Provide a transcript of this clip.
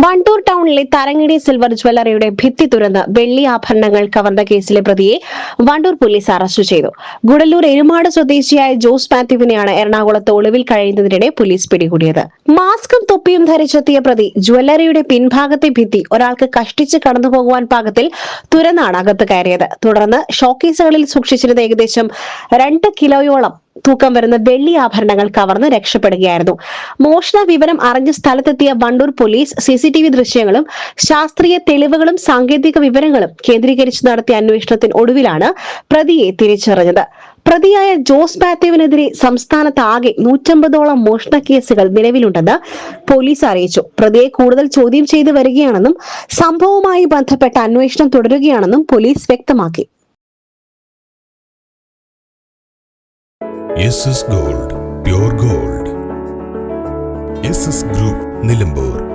വണ്ടൂർ ടൗണിലെ തരങ്ങിണി സിൽവർ ജ്വല്ലറിയുടെ ഭിത്തി തുറന്ന് വെള്ളി ആഭരണങ്ങൾ കവർന്ന കേസിലെ പ്രതിയെ വണ്ടൂർ പോലീസ് അറസ്റ്റ് ചെയ്തു. ഗുഡല്ലൂർ എരുമാട് സ്വദേശിയായ ജോസ് മാത്യുവിനെയാണ് എറണാകുളത്ത് ഒളിവിൽ കഴിയുന്നതിനിടെ പോലീസ് പിടികൂടിയത്. മാസ്കും തൊപ്പിയും ധരിച്ചെത്തിയ പ്രതി ജ്വല്ലറിയുടെ പിൻഭാഗത്തെ ഭിത്തി ഒരാൾക്ക് കഷ്ടിച്ച് കടന്നുപോകുവാൻ പാകത്തിൽ തുറന്നാണ് അകത്ത് കയറിയത്. തുടർന്ന് ഷോക്കേസുകളിൽ സൂക്ഷിച്ചിരുന്ന ഏകദേശം 2 കിലോയോളം തൂക്കം വരുന്ന വെള്ളി ആഭരണങ്ങൾ കവർന്ന് രക്ഷപ്പെടുകയായിരുന്നു. മോഷണ വിവരം അറിഞ്ഞ് സ്ഥലത്തെത്തിയ വണ്ടൂർ പോലീസ് CCTV ദൃശ്യങ്ങളും ശാസ്ത്രീയ തെളിവുകളും സാങ്കേതിക വിവരങ്ങളും കേന്ദ്രീകരിച്ച് നടത്തിയ അന്വേഷണത്തിന് ഒടുവിലാണ് പ്രതിയെ തിരിച്ചറിഞ്ഞത്. പ്രതിയായ ജോസ് മാത്യുവിനെതിരെ സംസ്ഥാനത്താകെ 150ഓളം മോഷണ കേസുകൾ നിലവിലുണ്ടെന്ന് പോലീസ് അറിയിച്ചു. പ്രതിയെ കൂടുതൽ ചോദ്യം ചെയ്തു വരികയാണെന്നും സംഭവവുമായി ബന്ധപ്പെട്ട അന്വേഷണം തുടരുകയാണെന്നും പോലീസ് വ്യക്തമാക്കി. SS Gold, pure gold. SS Group, Nilambur.